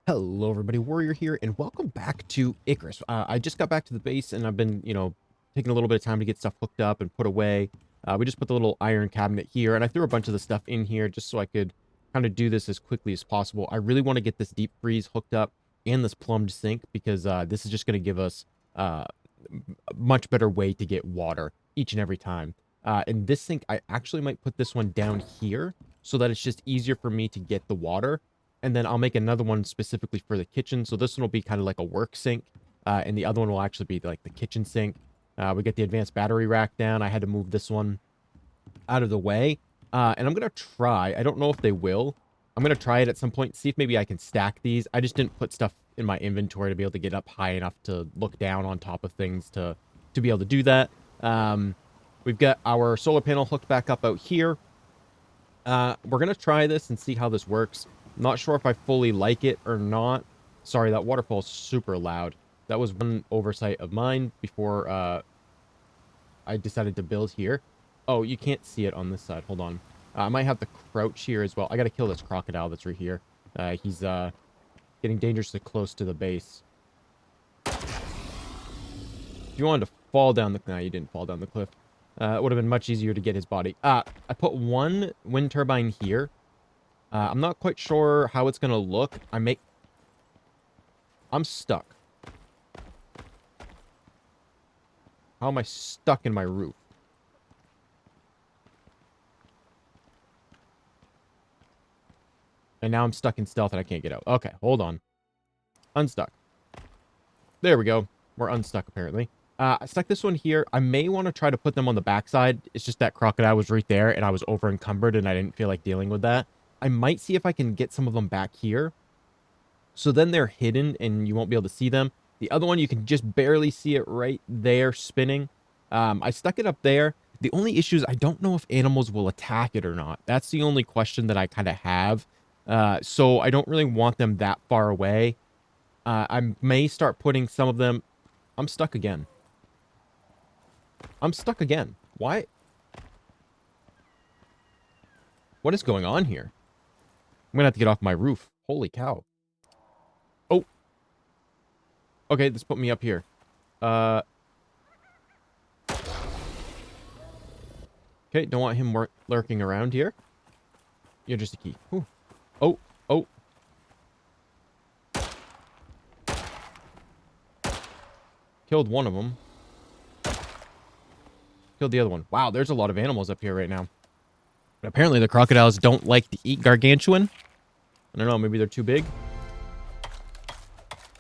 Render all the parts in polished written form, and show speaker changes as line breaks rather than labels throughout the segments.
Hello everybody, Warrior here, and welcome back to Icarus. I just got back to the base, and I've been, taking a little bit of time to get stuff hooked up and put away. We just put the little iron cabinet here, and I threw a bunch of the stuff in here just so I could kind of do this as quickly as possible. I really want to get this deep freeze hooked up and this plumbed sink, because this is just going to give us a much better way to get water each and every time. And this sink, I actually might put this one down here so that it's just easier for me to get the water, and then I'll make another one specifically for the kitchen. So this one will be kind of like a work sink, and the other one will actually be like the kitchen sink. We get the advanced battery rack down. I had to move this one out of the way, and I'm gonna try. I don't know if they will. I'm gonna try it at some point, see if maybe I can stack these. I just didn't put stuff in my inventory to be able to get up high enough to look down on top of things to be able to do that. We've got our solar panel hooked back up out here. We're gonna try this and see how this works. Not sure if I fully like it or not. Sorry, that waterfall is super loud. That was one oversight of mine before I decided to build here. Oh, you can't see it on this side. Hold on. I might have to crouch here as well. I gotta kill this crocodile that's right here. He's getting dangerously close to the base. If you wanted to fall down the... Nah, you didn't fall down the cliff. It would have been much easier to get his body. I put one wind turbine here. I'm not quite sure how it's gonna look. I'm stuck. How am I stuck in my roof? And now I'm stuck in stealth and I can't get out. Okay, hold on. Unstuck. There we go. We're unstuck, apparently. I stuck this one here. I may want to try to put them on the backside. It's just that crocodile was right there, and I was over encumbered, and I didn't feel like dealing with that. I might see if I can get some of them back here. So then they're hidden, and you won't be able to see them. The other one, you can just barely see it right there spinning. I stuck it up there. The only issue is I don't know if animals will attack it or not. That's the only question that I kind of have. So I don't really want them that far away. I may start putting some of them... I'm stuck again. I'm stuck again. Why? What is going on here? I'm gonna have to get off my roof. Holy cow. Oh. Okay, this put me up here. Okay, don't want him lurking around here. You're just a key. Ooh. Oh, oh. Killed one of them. Killed the other one. Wow, there's a lot of animals up here right now. But apparently the crocodiles don't like to eat Gargantuan. I don't know, maybe they're too big.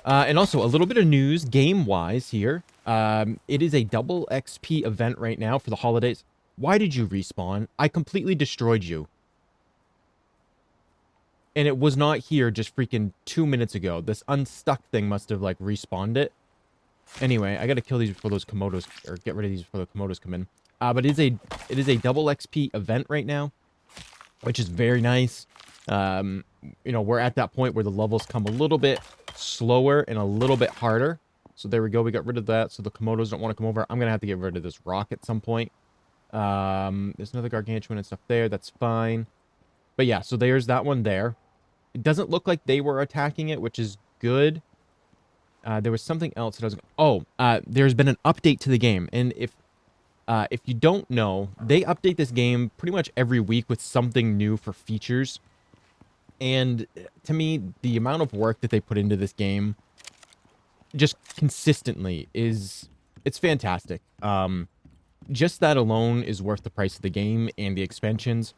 And also, a little bit of news, game-wise here. It is a double XP event right now for the holidays. Why did you respawn? I completely destroyed you. And it was not here just freaking 2 minutes ago. This unstuck thing must have, like, respawned it. Anyway, I gotta kill these before those Komodos, or get rid of these before the Komodos come in. But it is a double XP event right now, which is very nice. We're at that point where the levels come a little bit slower and a little bit harder. So there we go. We got rid of that. So the Komodos don't want to come over. I'm going to have to get rid of this rock at some point. There's another Gargantuan and stuff there. That's fine. But yeah, so there's that one there. It doesn't look like they were attacking it, which is good. There was something else that I was... Oh, there's been an update to the game. And if you don't know, they update this game pretty much every week with something new for features. And to me, the amount of work that they put into this game just consistently it's fantastic. Just that alone is worth the price of the game and the expansions.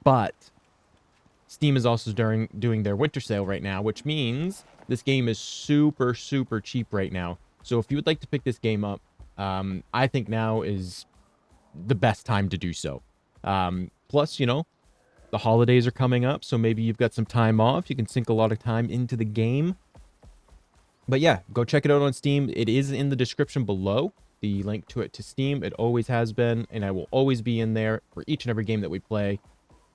But Steam is also doing their winter sale right now, which means this game is super, super cheap right now. So if you would like to pick this game up, I think now is the best time to do so. Plus, the holidays are coming up, so maybe you've got some time off. You can sink a lot of time into the game. But yeah, go check it out on Steam. It is in the description below, the link to it to Steam. It always has been, and I will always be in there for each and every game that we play,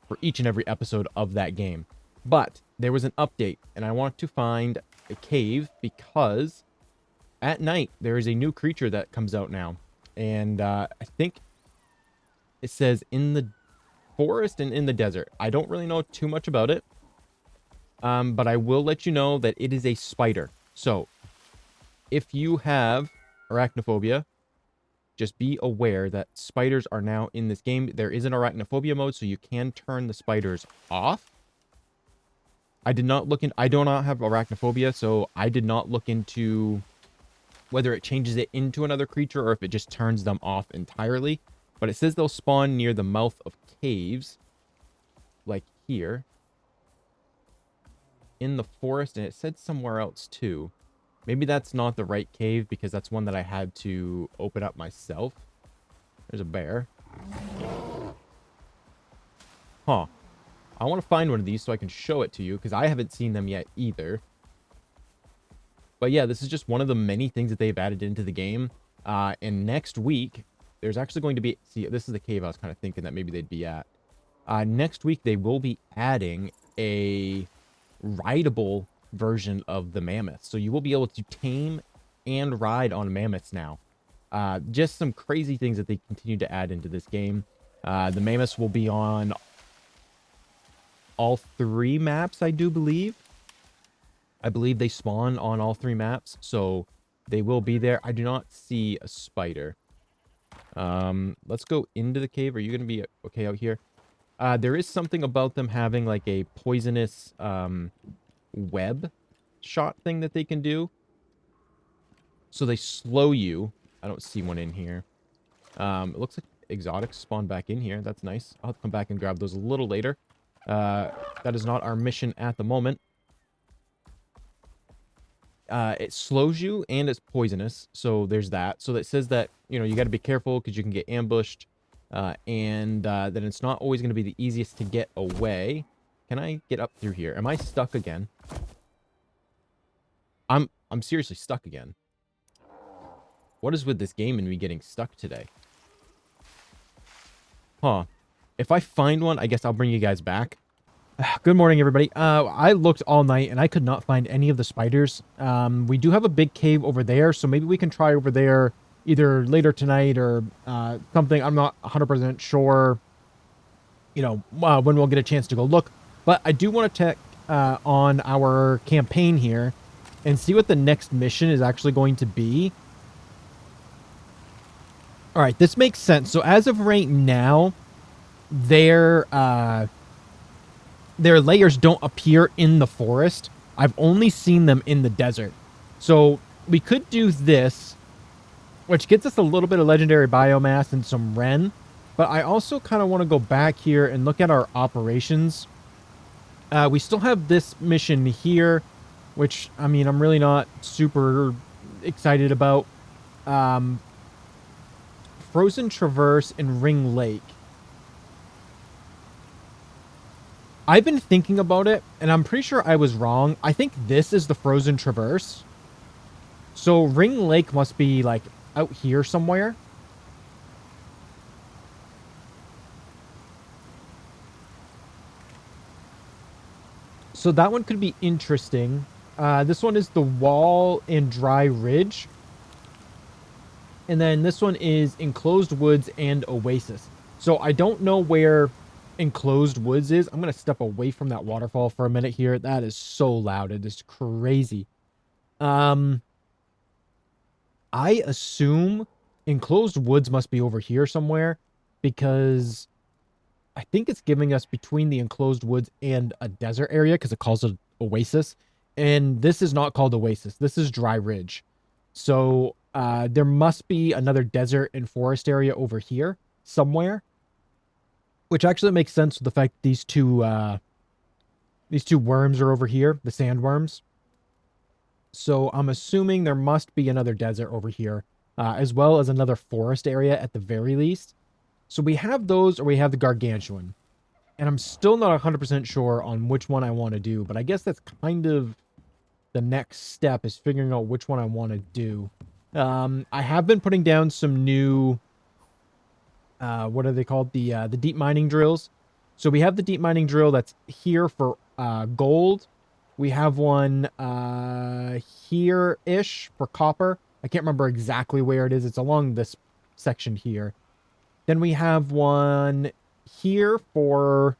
for each and every episode of that game. But there was an update, and I want to find a cave because at night there is a new creature that comes out now. And I think it says in the forest and in the desert. I don't really know too much about it. But I will let you know that it is a spider. So if you have arachnophobia, just be aware that spiders are now in this game. There is an arachnophobia mode, so you can turn the spiders off. I did not look in. I do not have arachnophobia, so I did not look into whether it changes it into another creature or if it just turns them off entirely. But it says they'll spawn near the mouth of caves, like here, in the forest, and it said somewhere else too. Maybe that's not the right cave because that's one that I had to open up myself. There's a bear. Huh. I want to find one of these so I can show it to you because I haven't seen them yet either. But yeah, this is just one of the many things that they've added into the game. And next week, there's actually going to be... See, this is the cave I was kind of thinking that maybe they'd be at. Next week, they will be adding a rideable version of the mammoth. So you will be able to tame and ride on mammoths now. Just some crazy things that they continue to add into this game. The mammoths will be on all 3 maps, I do believe. I believe they spawn on all 3 maps, so they will be there. I do not see a spider. Let's go into the cave. Are you going to be okay out here? There is something about them having like a poisonous web shot thing that they can do. So they slow you. I don't see one in here. It looks like exotics spawn back in here. That's nice. I'll have to come back and grab those a little later. That is not our mission at the moment. It slows you and it's poisonous. So there's that. So that says that, you know, you got to be careful because you can get ambushed. And that it's not always going to be the easiest to get away. Can I get up through here? Am I stuck again? I'm seriously stuck again. What is with this game and me getting stuck today? Huh. If I find one, I guess I'll bring you guys back. Good morning, everybody. I looked all night and I could not find any of the spiders. We do have a big cave over there, so maybe we can try over there either later tonight or something. I'm not 100% sure, you know, when we'll get a chance to go look. But I do want to check on our campaign here and see what the next mission is actually going to be. All right, this makes sense. So as of right now, their lairs don't appear in the forest. I've only seen them in the desert. So we could do this, which gets us a little bit of legendary biomass and some Ren. But I also kind of want to go back here and look at our operations. We still have this mission here, which, I mean, I'm really not super excited about. Frozen Traverse and Ring Lake. I've been thinking about it, and I'm pretty sure I was wrong. I think this is the Frozen Traverse. So Ring Lake must be, like, out here somewhere. So that one could be interesting. This one is the Wall and Dry Ridge. And then this one is Enclosed Woods and Oasis. So I don't know where Enclosed Woods is. I'm going to step away from that waterfall for a minute here. That is so loud. It is crazy. I assume Enclosed Woods must be over here somewhere because I think it's giving us between the Enclosed Woods and a desert area because it calls it Oasis. And this is not called Oasis. This is Dry Ridge. So there must be another desert and forest area over here somewhere, which actually makes sense with the fact that these two worms are over here, the sandworms. So I'm assuming there must be another desert over here, as well as another forest area at the very least. So we have those, or we have the Gargantuan. And I'm still not 100% sure on which one I want to do, but I guess that's kind of the next step, is figuring out which one I want to do. I have been putting down some new, what are they called? The deep mining drills. So we have the deep mining drill that's here for gold. We have one here-ish for copper. I can't remember exactly where it is. It's along this section here. Then we have one here for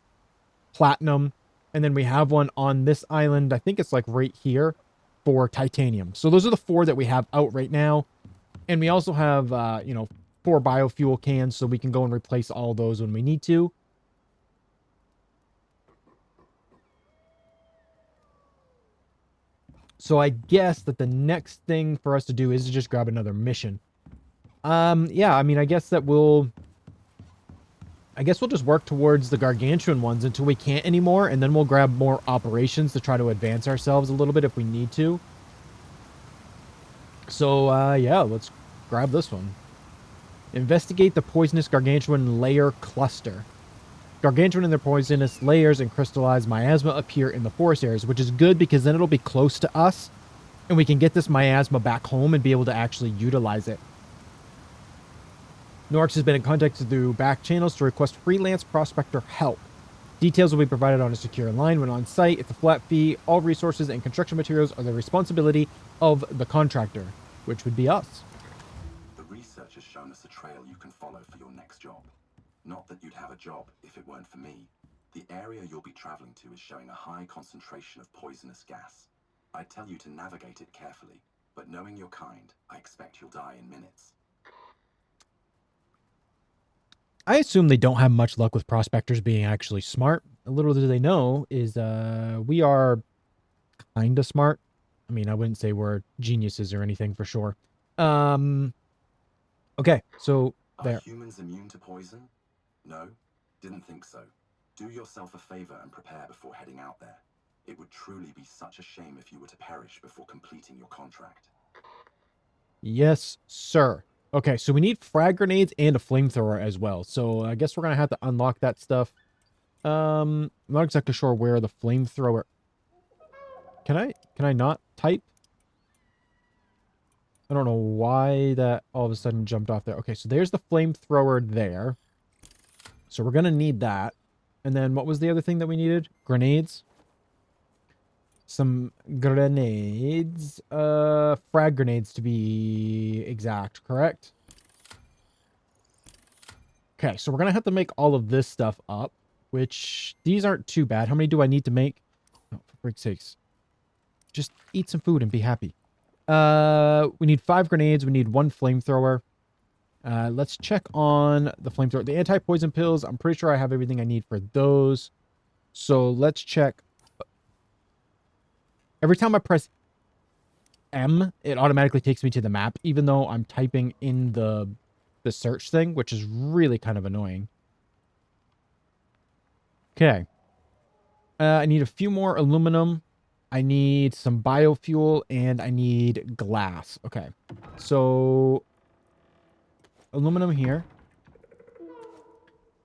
platinum. And then we have one on this island. I think it's like right here for titanium. So those are the 4 that we have out right now. And we also have, 4 biofuel cans, so we can go and replace all those when we need to. So I guess that the next thing for us to do is to just grab another mission. Yeah, I mean, I guess we'll just work towards the Gargantuan ones until we can't anymore, and then we'll grab more operations to try to advance ourselves a little bit if we need to. So, yeah, let's grab this one. Investigate the poisonous Gargantuan lair cluster. Gargantuan and their poisonous layers and crystallized miasma appear in the forest areas, which is good because then it'll be close to us, and we can get this miasma back home and be able to actually utilize it. Norix has been in contact through back channels to request freelance prospector help. Details will be provided on a secure line when on site. It's a flat fee. All resources and construction materials are the responsibility of the contractor, which would be us.
The research has shown us a trail you can follow for your next job. Not that you'd have a job if it weren't for me. The area you'll be traveling to is showing a high concentration of poisonous gas. I'd tell you to navigate it carefully, but knowing your kind, I expect you'll die in minutes.
I assume they don't have much luck with prospectors being actually smart. A little do they know is we are kind of smart. I mean, I wouldn't say we're geniuses or anything for sure. Okay, so there.
Are humans immune to poison? No? Didn't think so. Do yourself a favor and prepare before heading out there. It would truly be such a shame if you were to perish before completing your contract.
Yes, sir. Okay, so we need frag grenades and a flamethrower as well. So I guess we're gonna have to unlock that stuff. I'm not exactly sure where the flamethrower. Can I not type? I don't know why that all of a sudden jumped off there. Okay, so there's the flamethrower there. So we're gonna need that. And then what was the other thing that we needed? Grenades. Some grenades. Frag grenades to be exact, correct? Okay, so we're gonna have to make all of this stuff up, which these aren't too bad. How many do I need to make? Oh, for freak's sakes. Just eat some food and be happy. We need 5 grenades. We need 1 flamethrower. Let's check on the flamethrower. The anti-poison pills, I'm pretty sure I have everything I need for those. So let's check. Every time I press M, it automatically takes me to the map, even though I'm typing in the search thing, which is really kind of annoying. Okay. I need a few more aluminum. I need some biofuel, and I need glass. Okay. So, aluminum here.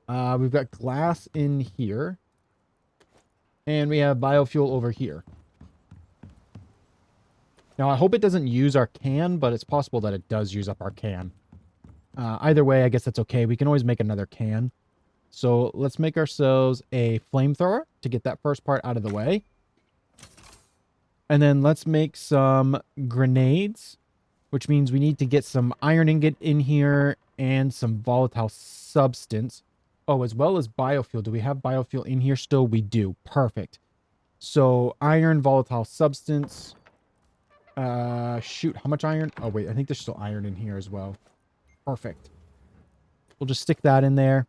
We've got glass in here. And we have biofuel over here. Now, I hope it doesn't use our can, but it's possible that it does use up our can. Either way, I guess that's okay. We can always make another can. So let's make ourselves a flamethrower to get that first part out of the way. And then let's make some grenades, which means we need to get some iron ingot in here and some volatile substance. Oh, as well as biofuel. Do we have biofuel in here still? We do. Perfect. So iron, volatile substance. Shoot, how much iron? Oh, wait, I think there's still iron in here as well. Perfect. We'll just stick that in there.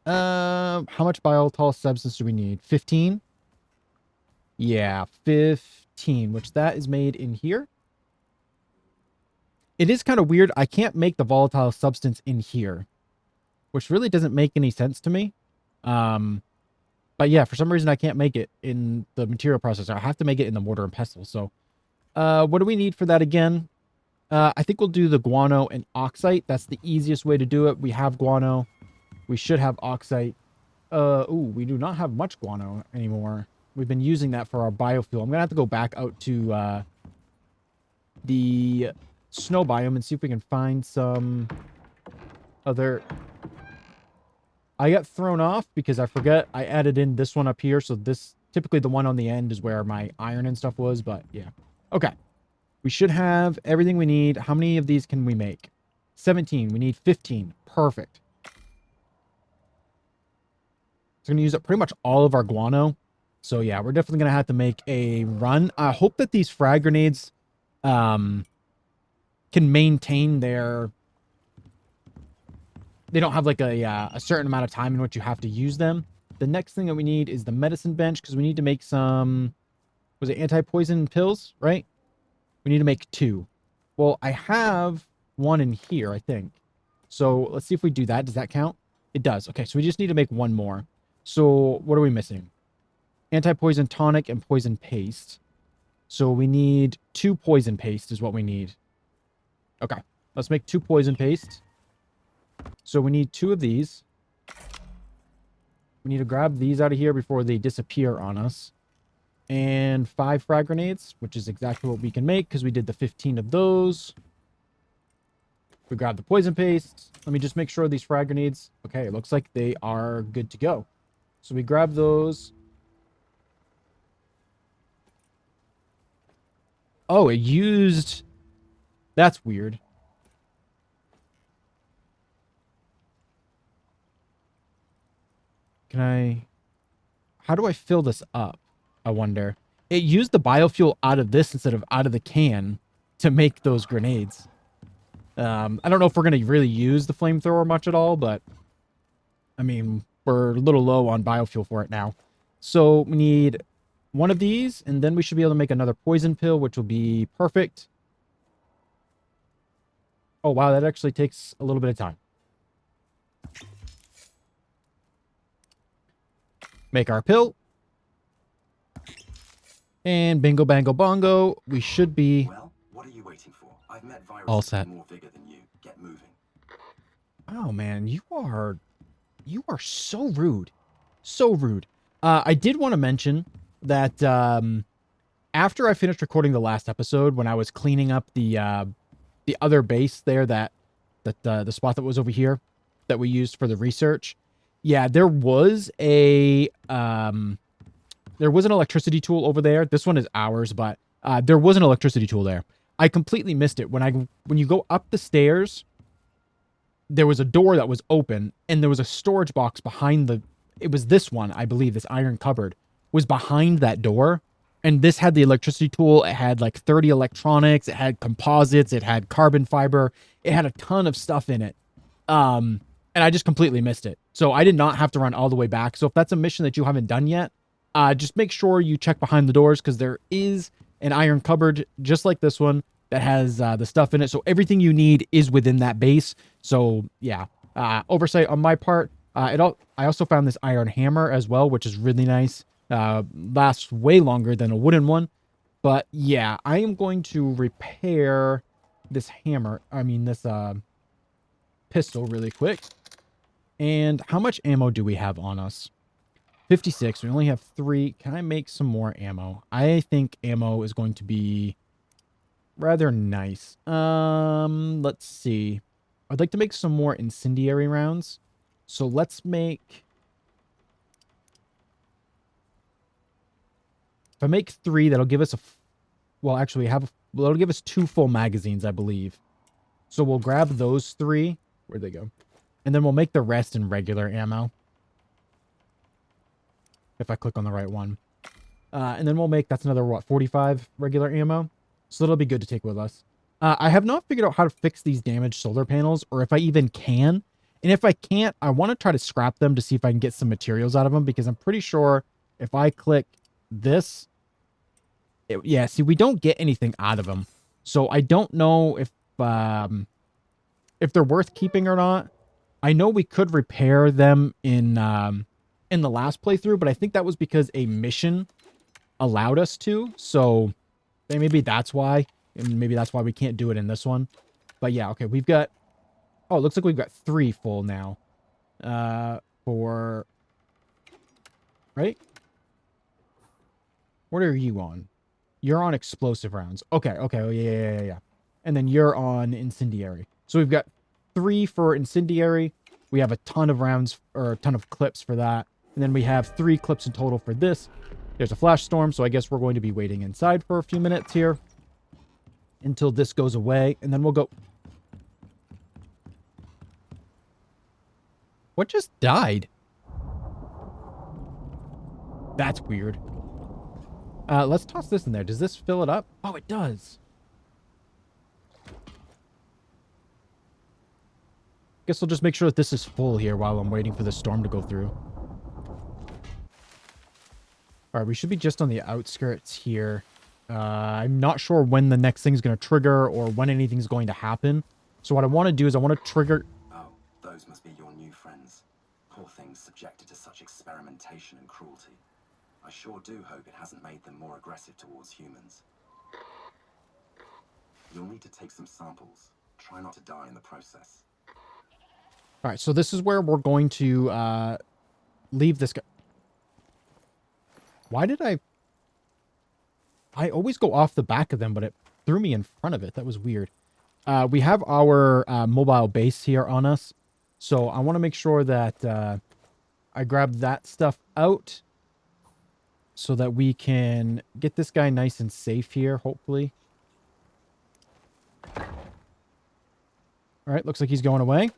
How much volatile substance do we need? 15? Yeah, 15, which that is made in here. It is kind of weird. I can't make the volatile substance in here, which really doesn't make any sense to me. But yeah, for some reason I can't make it in the material processor. I have to make it in the mortar and pestle. So, what do we need for that again? I think we'll do the guano and oxite. That's the easiest way to do it. We have guano. We should have oxite. Ooh, we do not have much guano anymore. We've been using that for our biofuel. I'm going to have to go back out to the snow biome and see if we can find some other... I got thrown off because I forget I added in this one up here. So this, typically the one on the end is where my iron and stuff was, but yeah. Okay. We should have everything we need. How many of these can we make? 17. We need 15. Perfect. going to use up pretty much all of our guano. So yeah, we're definitely going to have to make a run. I hope that these frag grenades can maintain their... They don't have like a certain amount of time in which you have to use them. The next thing that we need is the medicine bench, because we need to make some... Was it anti-poison pills, right? We need to make 2. Well, I have 1 in here, I think. So let's see if we do that. Does that count? It does. Okay, so we just need to make 1 more. So what are we missing? Anti-poison tonic and poison paste. So we need 2 poison paste is what we need. Okay, let's make 2 poison paste. So we need 2 of these. We need to grab these out of here before they disappear on us. And 5 frag grenades, which is exactly what we can make because we did the 15 of those. We grab the poison paste. Let me just make sure these frag grenades... Okay, it looks like they are good to go. So we grab those. Oh, it used... That's weird. Can I... How do I fill this up? I wonder. It used the biofuel out of this instead of out of the can to make those grenades. I don't know if we're going to really use the flamethrower much at all, but I mean, we're a little low on biofuel for it now. So we need 1 of these, and then we should be able to make another poison pill, which will be perfect. Oh, wow, that actually takes a little bit of time. Make our pill. And bingo, bango, bongo. We should be...
Well, what are you waiting for? I've met viruses
all set.
with more vigor than you. Get moving.
Oh, man, you are so rude. So rude. I did want to mention that after I finished recording the last episode, when I was cleaning up the other base there, the spot that was over here that we used for the research, yeah, there was an electricity tool over there. This one is ours, but there was an electricity tool there. I completely missed it. When you go up the stairs, there was a door that was open, and there was a storage box behind the... It was this one, I believe, this iron cupboard, was behind that door. And this had the electricity tool. It had like 30 electronics. It had composites. It had carbon fiber. It had a ton of stuff in it. And I just completely missed it. So I did not have to run all the way back. So if that's a mission that you haven't done yet, just make sure you check behind the doors, because there is an iron cupboard just like this one that has the stuff in it. So everything you need is within that base. So yeah, oversight on my part. I also found this iron hammer as well, which is really nice. Lasts way longer than a wooden one. But yeah, I am going to repair this hammer. I mean, this pistol really quick. And how much ammo do we have on us? 56. We only have 3. Can I make some more ammo? I think ammo is going to be rather nice. Let's see. I'd like to make some more incendiary rounds. So let's make... If I make 3, that'll give us well, actually, that'll give us 2 full magazines, I believe. So we'll grab those 3. Where'd they go? And then we'll make the rest in regular ammo. If I click on the right one. And then we'll make, that's another, what, 45 regular ammo? So that'll be good to take with us. I have not figured out how to fix these damaged solar panels, or if I even can. And if I can't, I want to try to scrap them to see if I can get some materials out of them, because I'm pretty sure if I click this... yeah, see, we don't get anything out of them. So I don't know if they're worth keeping or not. I know we could repair them in the last playthrough, but I think that was because a mission allowed us to. So maybe that's why. And maybe that's why we can't do it in this one. But yeah, okay, we've got... Oh, it looks like we've got 3 full now. Right? What are you on? You're on explosive rounds. Okay. Oh, yeah. And then you're on incendiary. So we've got 3 for incendiary. We have a ton of rounds, or a ton of clips for that. And then we have 3 clips in total for this. There's a flash storm, so I guess we're going to be waiting inside for a few minutes here until this goes away, and then we'll go... What just died? That's weird. Let's toss this in there. Does this fill it up? Oh, it does. Guess I'll just make sure that this is full here while I'm waiting for the storm to go through. All right, we should be just on the outskirts here. I'm not sure when the next thing's going to trigger or when anything's going to happen. So what I want to do is I want to trigger...
Oh, those must be your new friends. Poor things subjected to such experimentation and cruelty. I sure do hope it hasn't made them more aggressive towards humans. You'll need to take some samples. Try not to die in the process.
All right, so this is where we're going to leave this guy. Why did I always go off the back of them, but it threw me in front of it. That was weird. We have our mobile base here on us. So I want to make sure that I grab that stuff out so that we can get this guy nice and safe here, hopefully. All right, looks like he's going away.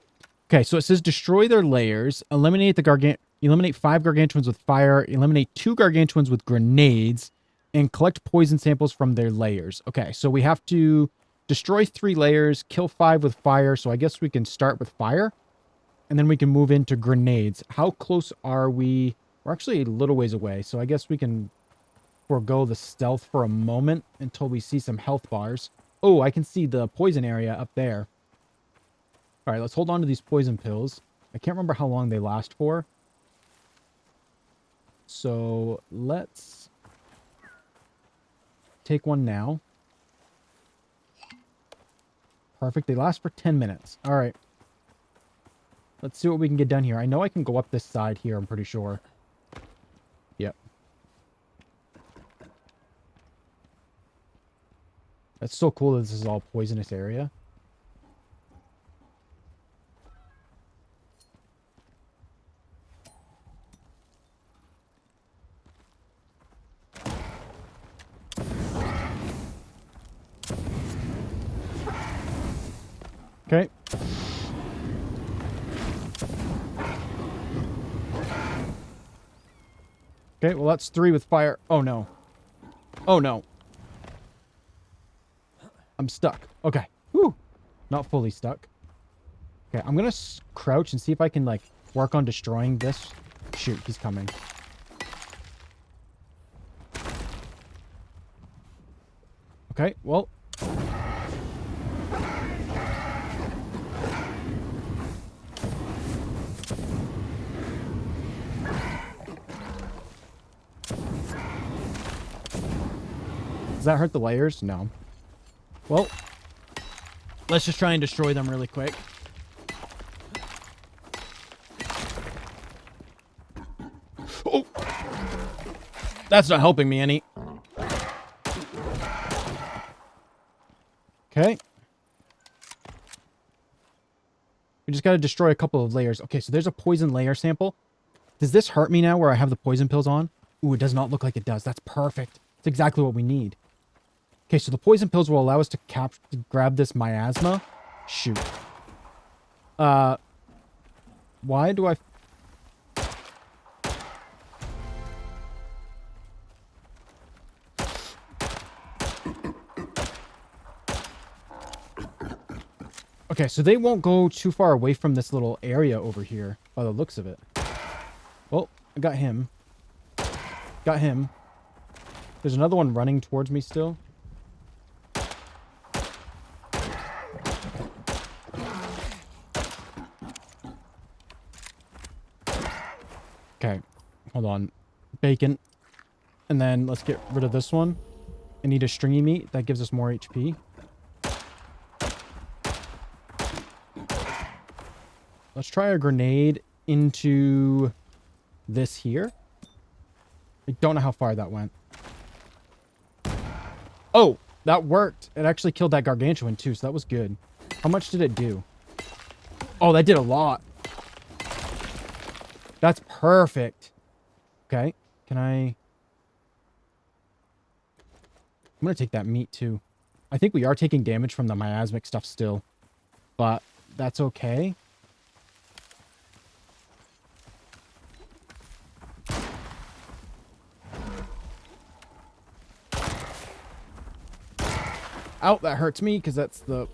Okay, so it says destroy their lairs, eliminate 5 gargantuans with fire, eliminate 2 gargantuans with grenades, and collect poison samples from their lairs. Okay, so we have to destroy 3 lairs, kill 5 with fire, so I guess we can start with fire, and then we can move into grenades. How close are we? We're actually a little ways away, so I guess we can forego the stealth for a moment until we see some health bars. Oh, I can see the poison area up there. All right, let's hold on to these poison pills. I can't remember how long they last for. So let's take one now. Perfect. They last for 10 minutes. All right. Let's see what we can get done here. I know I can go up this side here, I'm pretty sure. Yep. That's so cool that this is all poisonous area. Okay. Okay, well that's 3 with fire. Oh no. Oh no. I'm stuck. Okay. Whew. Not fully stuck. Okay, I'm gonna crouch and see if I can, like, work on destroying this. Shoot, he's coming. Okay, well. Does that hurt the layers? No. Well, let's just try and destroy them really quick. Oh! That's not helping me any. Okay. We just got to destroy a couple of layers. Okay, so there's a poison layer sample. Does this hurt me now where I have the poison pills on? Ooh, it does not look like it does. That's perfect. It's exactly what we need. Okay, so the poison pills will allow us to grab this miasma. Shoot. Why do I... Okay, so they won't go too far away from this little area over here by the looks of it. Well, I got him. Got him. There's another one running towards me still. Okay, hold on. Bacon. And then let's get rid of this one. I need a stringy meat. That gives us more HP. Let's try a grenade into this here. I don't know how far that went. Oh, that worked. It actually killed that gargantuan too, so that was good. How much did it do? Oh, that did a lot. That's perfect. Okay. Can I... I'm going to take that meat too. I think we are taking damage from the miasmic stuff still. But that's okay. Ow, that hurts me because that's the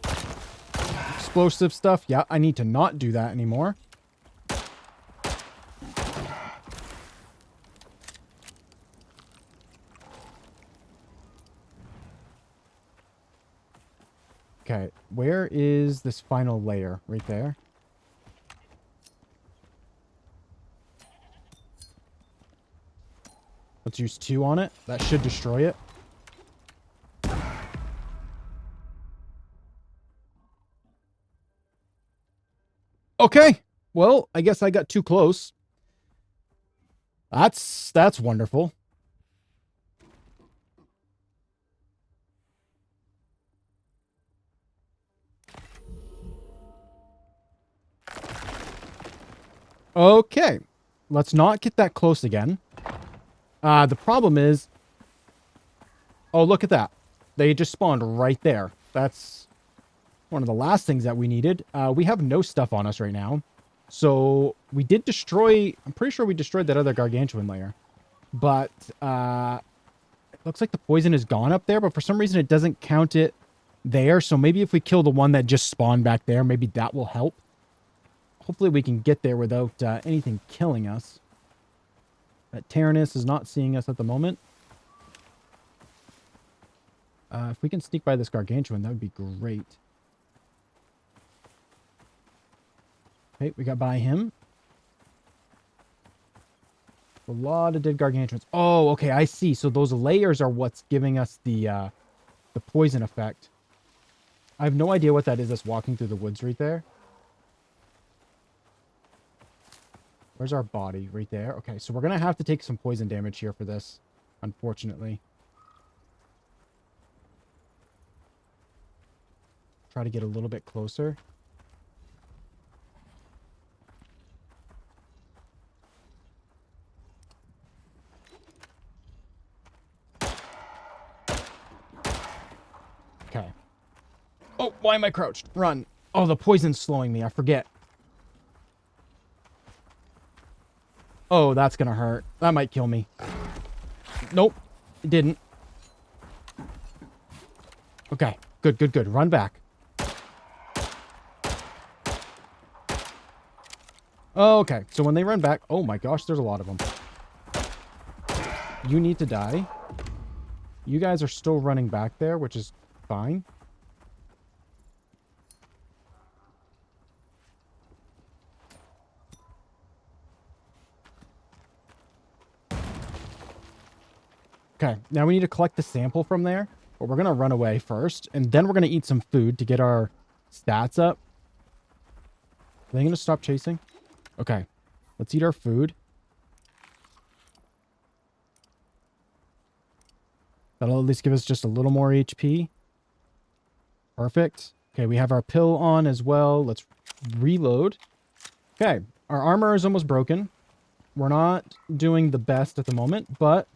explosive stuff. Yeah, I need to not do that anymore. Okay, where is this final layer? Right there. Let's use 2 on it. That should destroy it. Okay. Well, I guess I got too close. That's wonderful. Okay. Let's not get that close again. The problem is... Oh, look at that. They just spawned right there. That's one of the last things that we needed. We have no stuff on us right now. So we did destroy... I'm pretty sure we destroyed that other Gargantuan layer. But it looks like the poison is gone up there. But for some reason, it doesn't count it there. So maybe if we kill the one that just spawned back there, maybe that will help. Hopefully we can get there without anything killing us. That Tyrannus is not seeing us at the moment. If we can sneak by this Gargantuan, that would be great. Okay, we got by him. A lot of dead Gargantuans. Oh, okay, I see. So those layers are what's giving us the poison effect. I have no idea what that is that's walking through the woods right there. Where's our body? Right there. Okay, so we're going to have to take some poison damage here for this, unfortunately. Try to get a little bit closer. Okay. Oh, why am I crouched? Run. Oh, the poison's slowing me. I forget. Oh, that's gonna hurt. That might kill me. Nope. It didn't. Okay. Good, good, good. Run back. Okay. So when they run back... Oh my gosh, there's a lot of them. You need to die. You guys are still running back there, which is fine. Okay, now we need to collect the sample from there, but we're going to run away first, and then we're going to eat some food to get our stats up. Are they going to stop chasing? Okay, let's eat our food. That'll at least give us just a little more HP. Perfect. Okay, we have our pill on as well. Let's reload. Okay, our armor is almost broken. We're not doing the best at the moment, but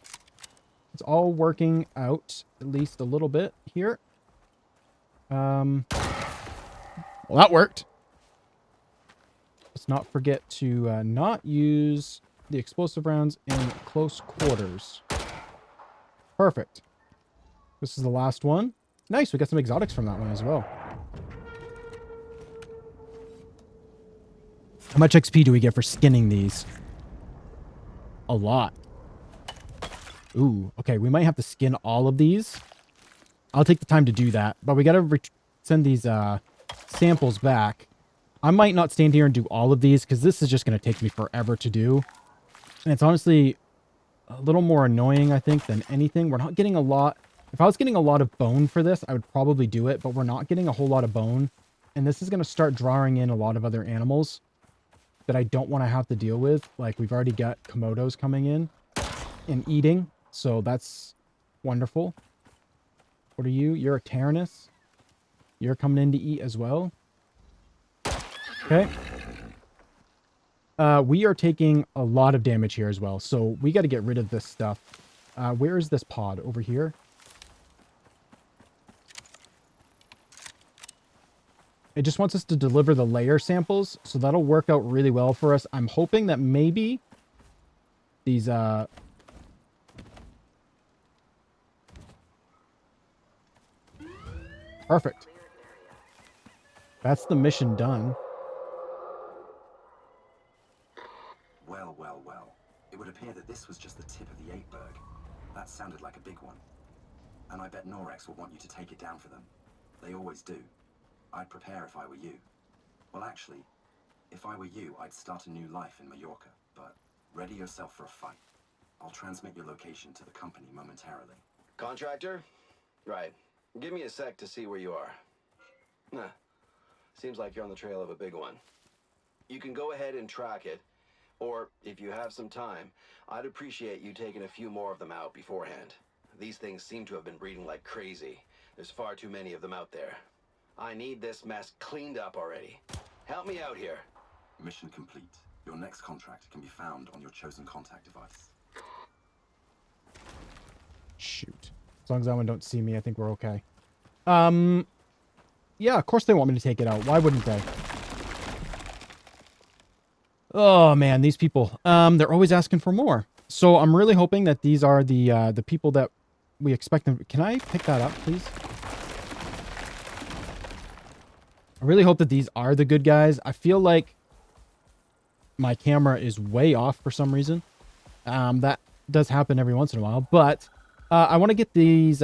it's all working out at least a little bit here. Well, that worked. Let's not forget to not use the explosive rounds in close quarters. Perfect. This is the last one. Nice, we got some exotics from that one as well. How much XP do we get for skinning these? A lot. Ooh, okay, we might have to skin all of these. I'll take the time to do that, but we gotta send these samples back. I might not stand here and do all of these, because this is just gonna take me forever to do. And it's honestly a little more annoying, I think, than anything. We're not getting a lot. If I was getting a lot of bone for this, I would probably do it, but we're not getting a whole lot of bone. And this is gonna start drawing in a lot of other animals that I don't want to have to deal with. Like, we've already got Komodos coming in and eating. So that's wonderful. What are you? You're a Tyrannus. You're coming in to eat as well. Okay. We are taking a lot of damage here as well. So we got to get rid of this stuff. Where is this pod? Over here? It just wants us to deliver the layer samples. So that'll work out really well for us. I'm hoping that maybe these... Perfect. That's the mission done.
Well, well, well. It would appear that this was just the tip of the iceberg. That sounded like a big one. And I bet Norex will want you to take it down for them. They always do. I'd prepare if I were you. Well, actually, if I were you, I'd start a new life in Mallorca. But ready yourself for a fight. I'll transmit your location to the company momentarily.
Contractor? Right. Give me a sec to see where you are. Nah. Seems like you're on the trail of a big one. You can go ahead and track it, or if you have some time, I'd appreciate you taking a few more of them out beforehand. These things seem to have been breeding like crazy. There's far too many of them out there. I need this mess cleaned up already. Help me out here.
Mission complete. Your next contract can be found on your chosen contact device.
Shoot. As long as that one don't see me, I think we're okay. Yeah, of course they want me to take it out. Why wouldn't they? Oh man, these people. They're always asking for more. So I'm really hoping that these are the people that we expect them. Can I pick that up, please? I really hope that these are the good guys. I feel like my camera is way off for some reason. That does happen every once in a while, but I want to get these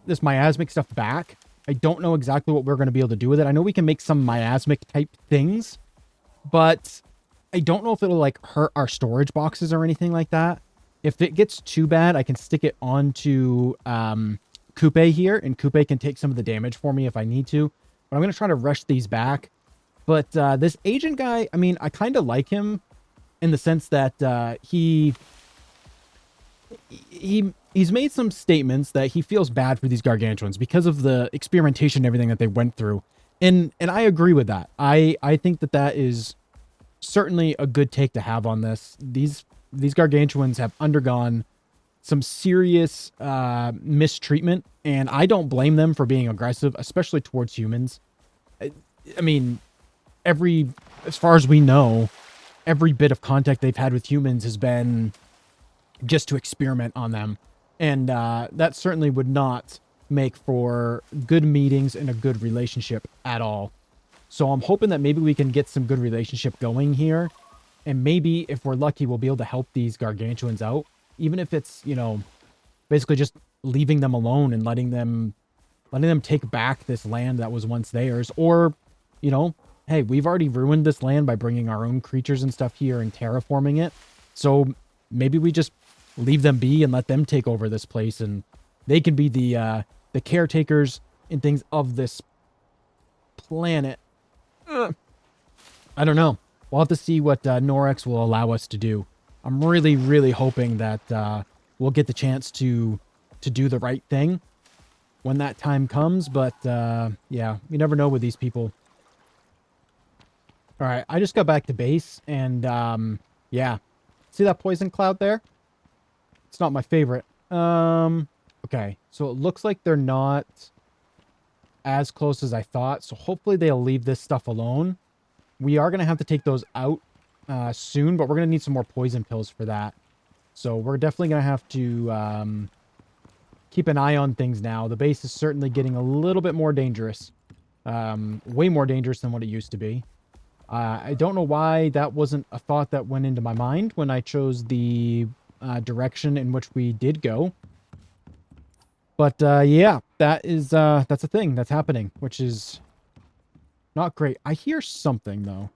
this miasmic stuff back. I don't know exactly what we're going to be able to do with it. I know we can make some miasmic type things, but I don't know if it'll like hurt our storage boxes or anything like that. If it gets too bad, I can stick it onto Coupe here, and Coupe can take some of the damage for me if I need to. But I'm going to try to rush these back. But this agent guy, I mean, I kind of like him in the sense that he's made some statements that he feels bad for these Gargantuans because of the experimentation and everything that they went through. And I agree with that. I think that is certainly a good take to have on this. These Gargantuans have undergone some serious mistreatment, and I don't blame them for being aggressive, especially towards humans. I mean, as far as we know, every bit of contact they've had with humans has been just to experiment on them. And that certainly would not make for good meetings and a good relationship at all. So I'm hoping that maybe we can get some good relationship going here. And maybe if we're lucky, we'll be able to help these Gargantuans out. Even if it's, you know, basically just leaving them alone and letting them take back this land that was once theirs. Or, you know, hey, we've already ruined this land by bringing our own creatures and stuff here and terraforming it. So maybe we just leave them be and let them take over this place, and they can be the caretakers and things of this planet. I don't know. We'll have to see what Norex will allow us to do. I'm really, really hoping that we'll get the chance to do the right thing when that time comes. But yeah, you never know with these people. All right, I just got back to base, and yeah, see that poison cloud there? It's not my favorite. Okay, so it looks like they're not as close as I thought. So hopefully they'll leave this stuff alone. We are going to have to take those out soon, but we're going to need some more poison pills for that. So we're definitely going to have to keep an eye on things now. The base is certainly getting a little bit more dangerous. Way more dangerous than what it used to be. I don't know why that wasn't a thought that went into my mind when I chose the direction in which we did go. But yeah, that's a thing that's happening, which is not great. I hear something though.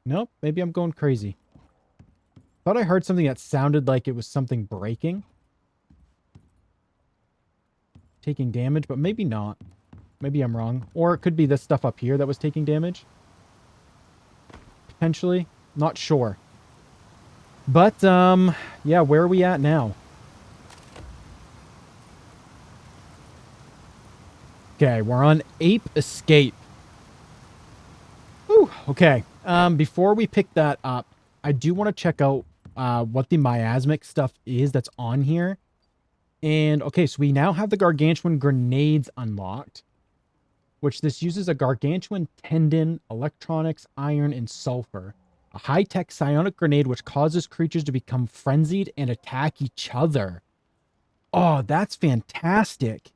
Nope, maybe I'm going crazy. Thought I heard something that sounded like it was something breaking. Taking damage, but maybe not. Maybe I'm wrong. Or it could be this stuff up here that was taking damage. Potentially. Not sure. But, yeah, where are we at now? Okay, we're on Ape Escape. Whew, okay. Before we pick that up, I do want to check out what the miasmic stuff is that's on here. And, okay, so we now have the Gargantuan grenades unlocked, which this uses a Gargantuan tendon, electronics, iron, and sulfur. A high-tech psionic grenade which causes creatures to become frenzied and attack each other. Oh, that's fantastic.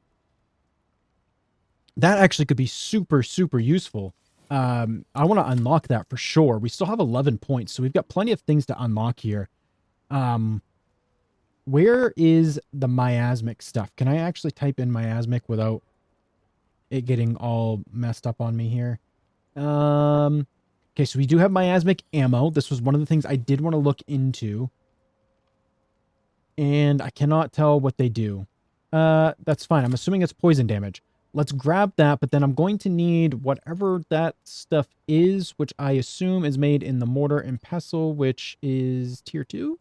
That actually could be super, super useful. I want to unlock that for sure. We still have 11 points, so we've got plenty of things to unlock here. Where is the miasmic stuff? Can I actually type in miasmic without it getting all messed up on me here? Okay, so we do have miasmic ammo. This was one of the things I did want to look into. And I cannot tell what they do. That's fine. I'm assuming it's poison damage. Let's grab that, but then I'm going to need whatever that stuff is, which I assume is made in the mortar and pestle, which is tier 2.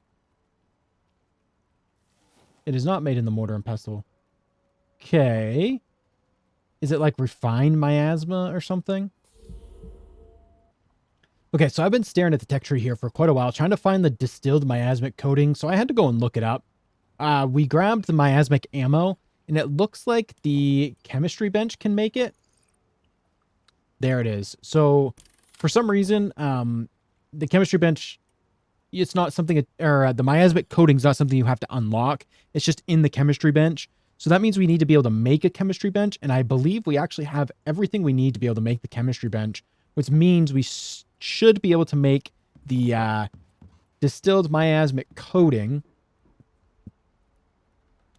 It is not made in the mortar and pestle. Okay. Is it like refined miasma or something? Okay, so I've been staring at the tech tree here for quite a while, trying to find the distilled miasmic coating, so I had to go and look it up. We grabbed the miasmic ammo, and it looks like the chemistry bench can make it. There it is. So, for some reason, the chemistry bench, it's not something, or the miasmic coating is not something you have to unlock. It's just in the chemistry bench. So that means we need to be able to make a chemistry bench, and I believe we actually have everything we need to be able to make the chemistry bench, which means we should be able to make the distilled miasmic coating.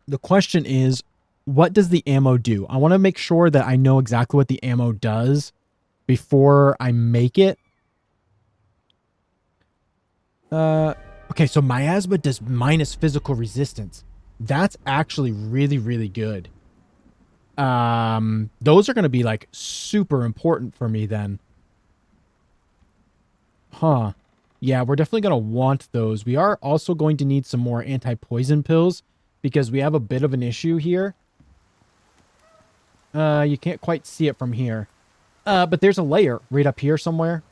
The question is, what does the ammo do? I want to make sure that I know exactly what the ammo does before I make it. Okay, so miasma does minus physical resistance. That's actually really, really good. Those are going to be like super important for me then. Huh. Yeah, we're definitely going to want those. We are also going to need some more anti-poison pills because we have a bit of an issue here. You can't quite see it from here. But there's a layer right up here somewhere.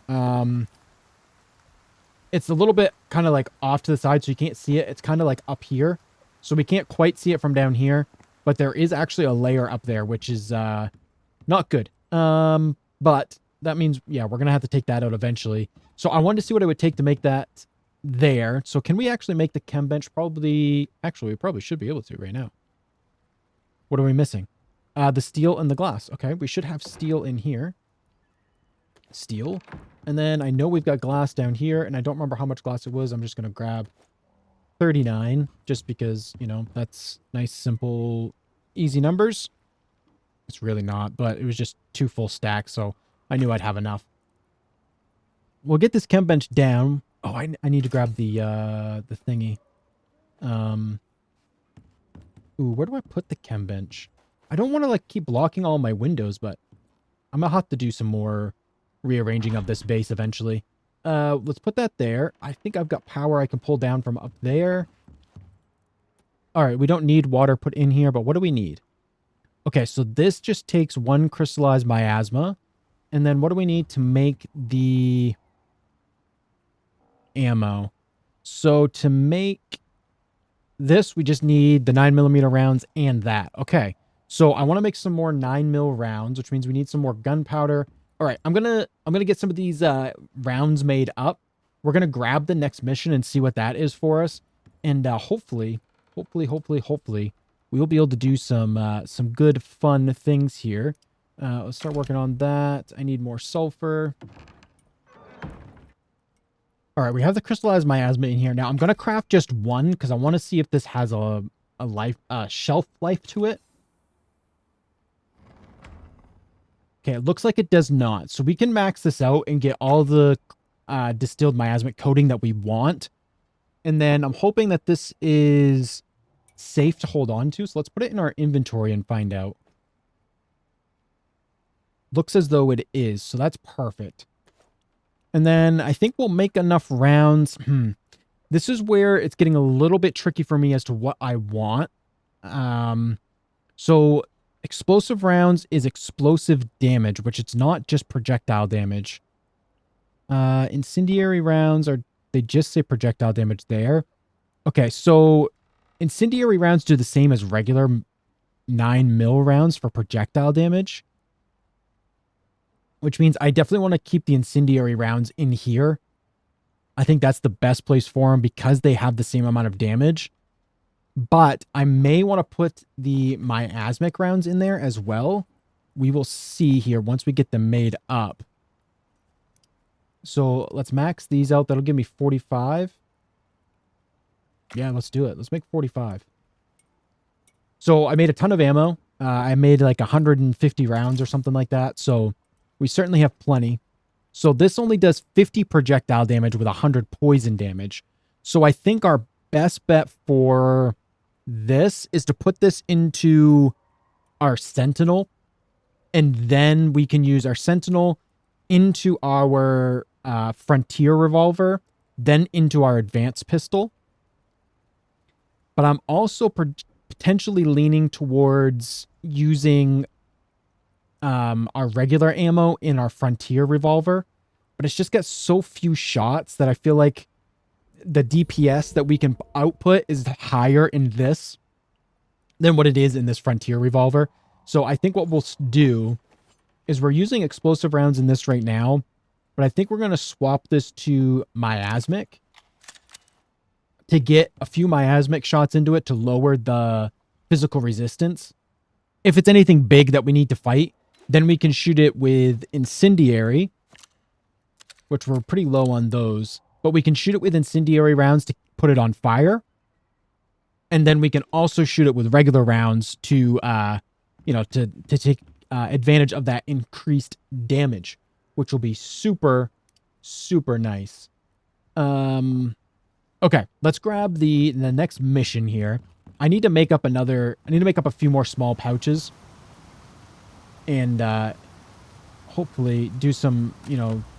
It's a little bit kind of like off to the side, so you can't see it. It's kind of like up here. So we can't quite see it from down here. But there is actually a layer up there, which is not good. But that means, yeah, we're going to have to take that out eventually. So I wanted to see what it would take to make that there. So can we actually make the chem bench? Probably, actually, we probably should be able to right now. What are we missing? The steel and the glass. Okay, we should have steel in here. Steel. And then I know we've got glass down here, and I don't remember how much glass it was. I'm just going to grab 39, just because, you know, that's nice, simple, easy numbers. It's really not, but it was just 2 full stacks, so I knew I'd have enough. We'll get this chem bench down. Oh, I need to grab the thingy. Ooh, where do I put the chem bench? I don't want to like keep blocking all my windows, but I'm gonna have to do some more rearranging of this base eventually. Let's put that there. I think I've got power I can pull down from up there. All right, we don't need water put in here, but what do we need? Okay, so this just takes 1 crystallized miasma. And then what do we need to make the ammo? So to make this, we just need the 9mm rounds and that. Okay, so I want to make some more 9mm rounds, which means we need some more gunpowder. All right, I'm gonna get some of these rounds made up. We're gonna grab the next mission and see what that is for us, and hopefully, we will be able to do some good fun things here. Let's start working on that. I need more sulfur. All right, we have the crystallized miasma in here. Now I'm gonna craft just 1 because I want to see if this has a shelf life to it. Okay, it looks like it does not. So we can max this out and get all the distilled miasmic coating that we want. And then I'm hoping that this is safe to hold on to. So let's put it in our inventory and find out. Looks as though it is. So that's perfect. And then I think we'll make enough rounds. This is where it's getting a little bit tricky for me as to what I want. So explosive rounds is explosive damage, which it's not just projectile damage. Incendiary rounds they just say projectile damage there. Okay, so incendiary rounds do the same as regular 9mm rounds for projectile damage, which means I definitely want to keep the incendiary rounds in here. I think that's the best place for them because they have the same amount of damage. But I may want to put the miasmic rounds in there as well. We will see here once we get them made up. So let's max these out. That'll give me 45. Yeah, let's do it. Let's make 45. So I made a ton of ammo. I made like 150 rounds or something like that. So we certainly have plenty. So this only does 50 projectile damage with 100 poison damage. So I think our best bet for this is to put this into our Sentinel. And then we can use our Sentinel into our Frontier Revolver, then into our Advanced Pistol. But I'm also potentially leaning towards using our regular ammo in our Frontier Revolver. But it's just got so few shots that I feel like the DPS that we can output is higher in this than what it is in this Frontier Revolver. So I think what we'll do is we're using explosive rounds in this right now, but I think we're going to swap this to miasmic to get a few miasmic shots into it to lower the physical resistance. If it's anything big that we need to fight, then we can shoot it with incendiary, which we're pretty low on those, but we can shoot it with incendiary rounds to put it on fire. And then we can also shoot it with regular rounds to, to take advantage of that increased damage, which will be super, super nice. Okay, let's grab the next mission here. I need to make up a few more small pouches and hopefully do some,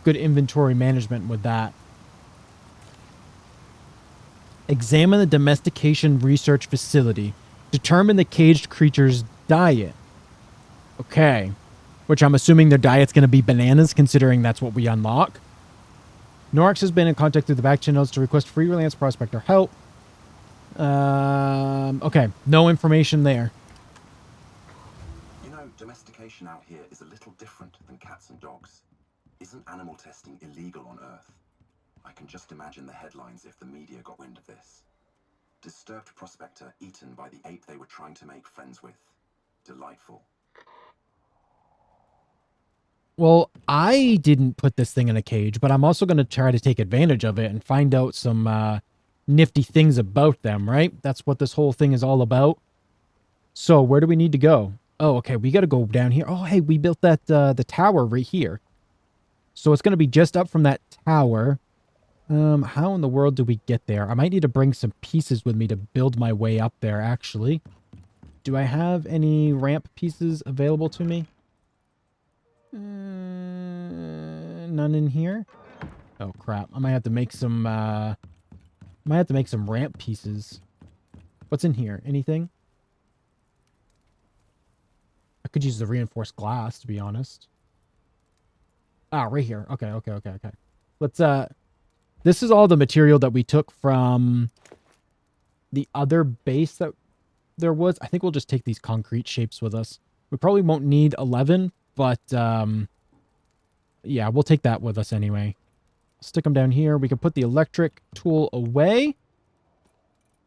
good inventory management with that. Examine the domestication research facility. Determine the caged creature's diet. Okay. Which I'm assuming their diet's going to be bananas, considering that's what we unlock. Norix has been in contact through the back channels to request freelance prospector help. Okay. No information there.
You know, domestication out here is a little different than cats and dogs. Isn't animal testing illegal on Earth? I can just imagine the headlines if the media got wind of this. Disturbed prospector eaten by the ape they were trying to make friends with. Delightful.
Well, I didn't put this thing in a cage, but I'm also going to try to take advantage of it and find out some nifty things about them, right? That's what this whole thing is all about. So where do we need to go? Oh, okay, we got to go down here. Oh, hey, we built that the tower right here. So it's going to be just up from that tower. How in the world do we get there? I might need to bring some pieces with me to build my way up there, actually. Do I have any ramp pieces available to me? None in here. Oh crap! I might have to make some. Ramp pieces. What's in here? Anything? I could use the reinforced glass, to be honest. Ah, right here. Okay. Let's. This is all the material that we took from the other base that there was. I think we'll just take these concrete shapes with us. We probably won't need 11. But, yeah, we'll take that with us anyway. Stick them down here. We can put the electric tool away.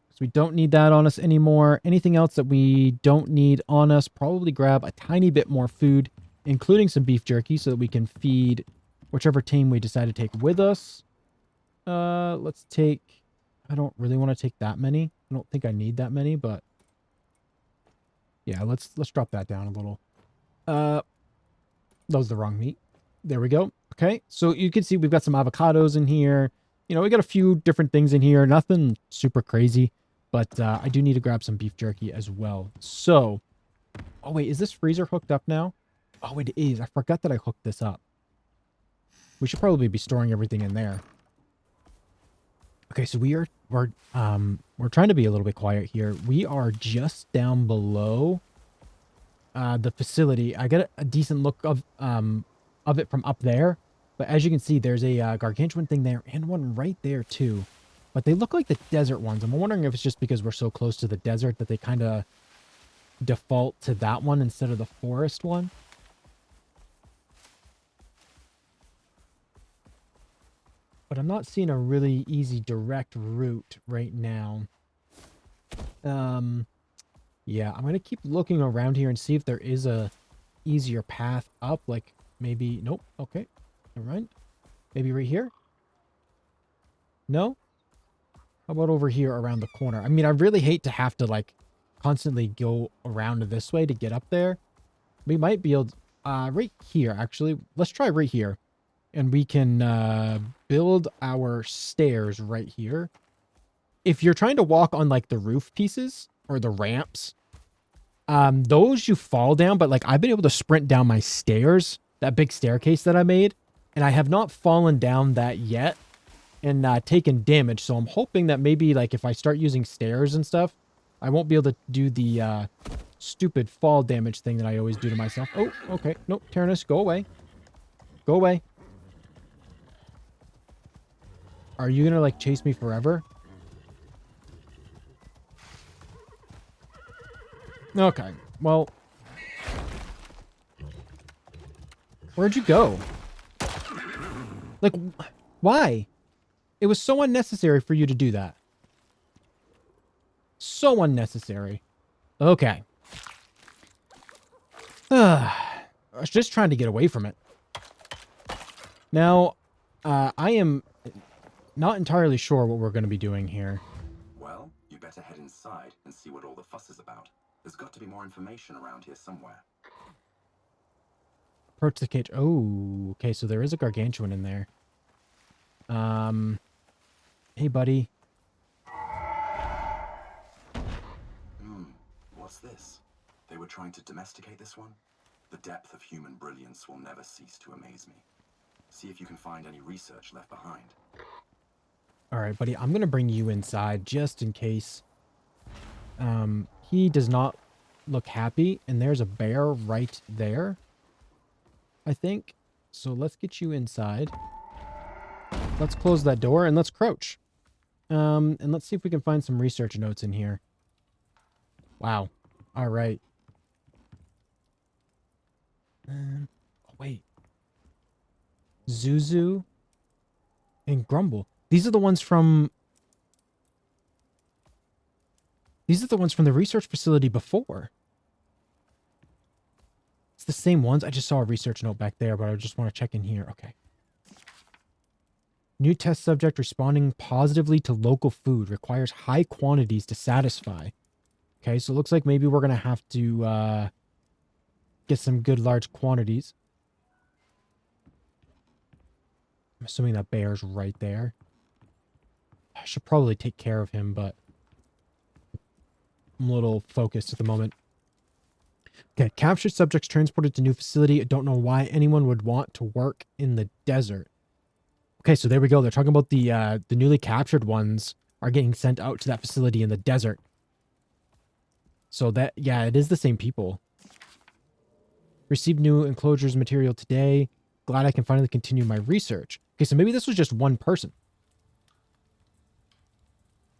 Because we don't need that on us anymore. Anything else that we don't need on us, probably grab a tiny bit more food, including some beef jerky, so that we can feed whichever team we decide to take with us. Let's take... I don't really want to take that many. I don't think I need that many, but... yeah, let's drop that down a little. That was the wrong meat. There we go. Okay, so you can see we've got some avocados in here. We got a few different things in here. Nothing super crazy, but I do need to grab some beef jerky as well. So, oh wait, is this freezer hooked up now? Oh, it is. I forgot that I hooked this up. We should probably be storing everything in there. Okay, so we're trying to be a little bit quiet here. We are just down below the facility. I got a decent look of it from up there, but as you can see, there's a gargantuan thing there and one right there too. But they look like the desert ones. I'm wondering if it's just because we're so close to the desert that they kind of default to that one instead of the forest one. But I'm not seeing a really easy direct route right now. Yeah, I'm gonna keep looking around here and see if there is a easier path up. Like maybe, nope. Okay, never mind. Maybe right here. No. How about over here around the corner? I mean, I really hate to have to like constantly go around this way to get up there. We might be able to, right here, actually. Let's try right here. And we can build our stairs right here. If you're trying to walk on like the roof pieces or the ramps, those you fall down, but like I've been able to sprint down my stairs, that big staircase that I made, and I have not fallen down that yet and taken damage. So I'm hoping that maybe like if I start using stairs and stuff, I won't be able to do the stupid fall damage thing that I always do to myself. Oh, okay. Nope. Tyrannus, go away. Go away. Are you gonna like chase me forever? Okay. Well, where'd you go? Like, why? It was so unnecessary for you to do that. So unnecessary. Okay. I was just trying to get away from it. Now, I am not entirely sure what we're going to be doing here.
Well, you better head inside and see what all the fuss is about. There's got to be more information around here somewhere.
Approach the cage. Oh, okay, so there is a Gargantuan in there. Hey, buddy.
What's this? They were trying to domesticate this one? The depth of human brilliance will never cease to amaze me. See if you can find any research left behind.
All right, buddy, I'm going to bring you inside just in case. He does not look happy, and there's a bear right there, I think. So let's get you inside. Let's close that door and let's crouch. And let's see if we can find some research notes in here. Wow. All right. Oh, wait. Zuzu and Grumble. These are the ones from... These are the ones from the research facility before. It's the same ones. I just saw a research note back there, but I just want to check in here. Okay. New test subject responding positively to local food requires high quantities to satisfy. Okay, so it looks like maybe we're going to have to get some good large quantities. I'm assuming that bear's right there. I should probably take care of him, but I'm a little focused at the moment. Okay, captured subjects transported to new facility. I don't know why anyone would want to work in the desert. Okay, so there we go. They're talking about the newly captured ones are getting sent out to that facility in the desert. So that, yeah, it is the same people. Received new enclosures material today. Glad I can finally continue my research. Okay, so maybe this was just one person.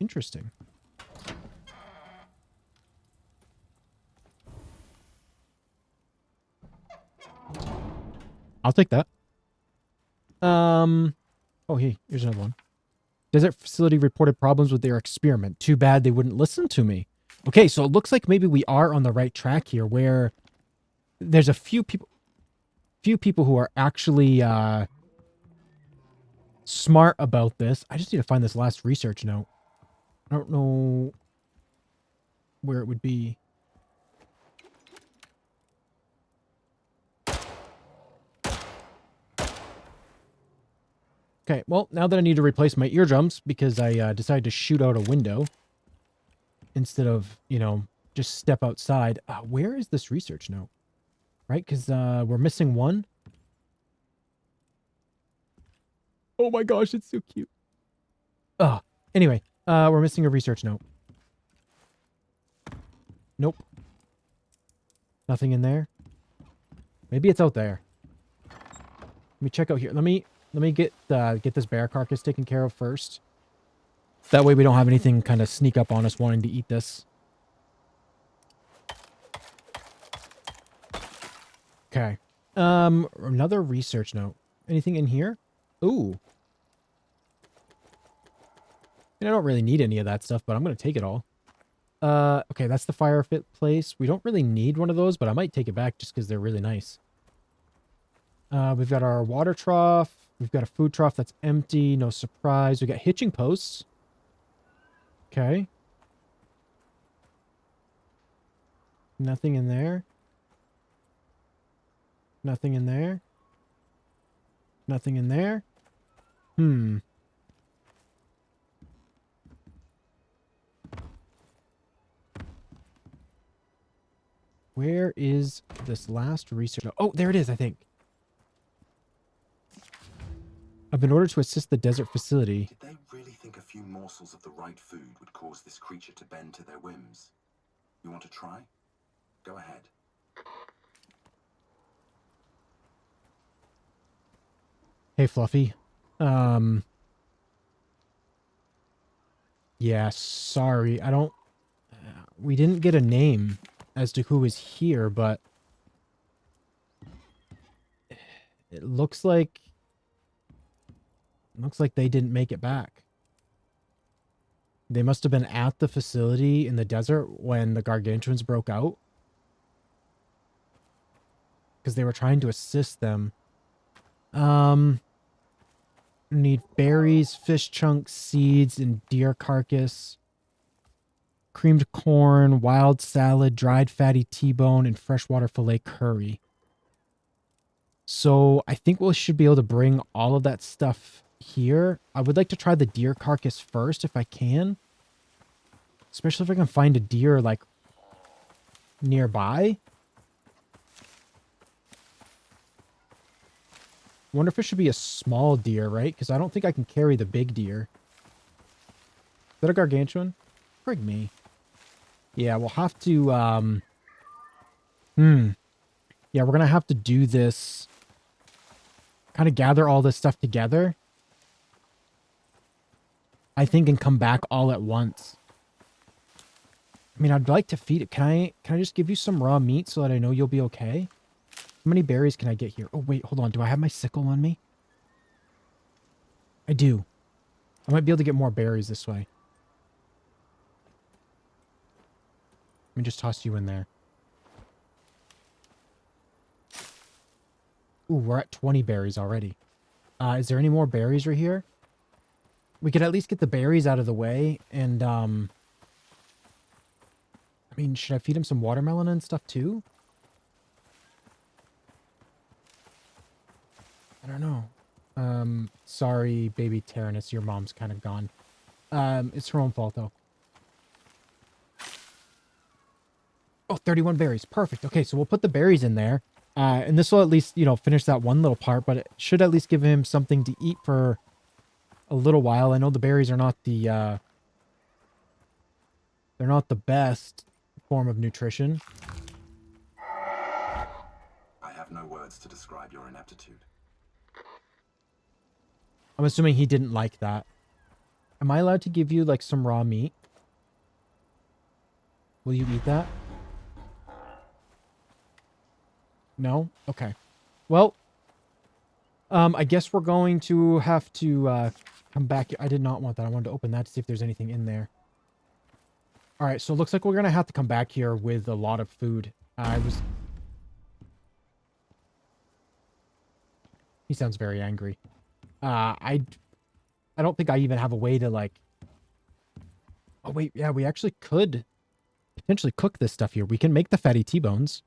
Interesting. I'll take that. Oh, hey, here's another one. Desert facility reported problems with their experiment. Too bad they wouldn't listen to me. Okay, so it looks like maybe we are on the right track here, where there's a few people who are actually smart about this. I just need to find this last research note. I don't know where it would be. Okay, well, now that I need to replace my eardrums because I decided to shoot out a window instead of, you know, just step outside. Where is this research note? Right, because we're missing one. Oh my gosh, it's so cute. Anyway, we're missing a research note. Nope. Nothing in there. Maybe it's out there. Let me check out here. Let me get this bear carcass taken care of first. That way we don't have anything kind of sneak up on us wanting to eat this. Okay. Another research note. Anything in here? Ooh. And I don't really need any of that stuff, but I'm going to take it all. Okay, that's the fire fit place. We don't really need one of those, but I might take it back just because they're really nice. We've got our water trough. We've got a food trough that's empty. No surprise. We got hitching posts. Okay. Nothing in there. Nothing in there. Nothing in there. Hmm. Where is this last research? Oh, there it is, I think. I've been ordered to assist the desert facility.
Did they really think a few morsels of the right food would cause this creature to bend to their whims? You want to try? Go ahead.
Hey, Fluffy. Yeah, sorry. I don't... we didn't get a name as to who is here, but... it looks like... looks like they didn't make it back. They must have been at the facility in the desert when the Gargantuans broke out. Because they were trying to assist them. Need berries, fish chunks, seeds, and deer carcass. Creamed corn, wild salad, dried fatty T-bone, and freshwater filet curry. So I think we should be able to bring all of that stuff here. I would like to try the deer carcass first if I can. Especially if I can find a deer, like, nearby. Wonder if it should be a small deer, right? Because I don't think I can carry the big deer. Is that a gargantuan? Frig me. Yeah, we'll have to, yeah, we're gonna have to do this. Kind of gather all this stuff together. I think, and come back all at once. I mean, I'd like to feed it. Can I just give you some raw meat so that I know you'll be okay? How many berries can I get here? Oh, wait, hold on. Do I have my sickle on me? I do. I might be able to get more berries this way. Let me just toss you in there. Ooh, we're at 20 berries already. Is there any more berries right here? We could at least get the berries out of the way. And, I mean, should I feed him some watermelon and stuff too? I don't know. Sorry, baby Tyrannus, your mom's kind of gone. It's her own fault, though. Oh, 31 berries. Perfect. Okay, so we'll put the berries in there. And this will at least, you know, finish that one little part, but it should at least give him something to eat for a little while. I know the berries are not the, they're not the best form of nutrition.
I have no words to describe your ineptitude.
I'm assuming he didn't like that. Am I allowed to give you, like, some raw meat? Will you eat that? No? Okay. Well, I guess we're going to have to come back. I did not want that. I wanted to open that to see if there's anything in there. All right, so it looks like we're going to have to come back here with a lot of food. He sounds very angry. I don't think I even have a way to, like... Oh, wait, yeah, we actually could potentially cook this stuff here. We can make the fatty T-bones.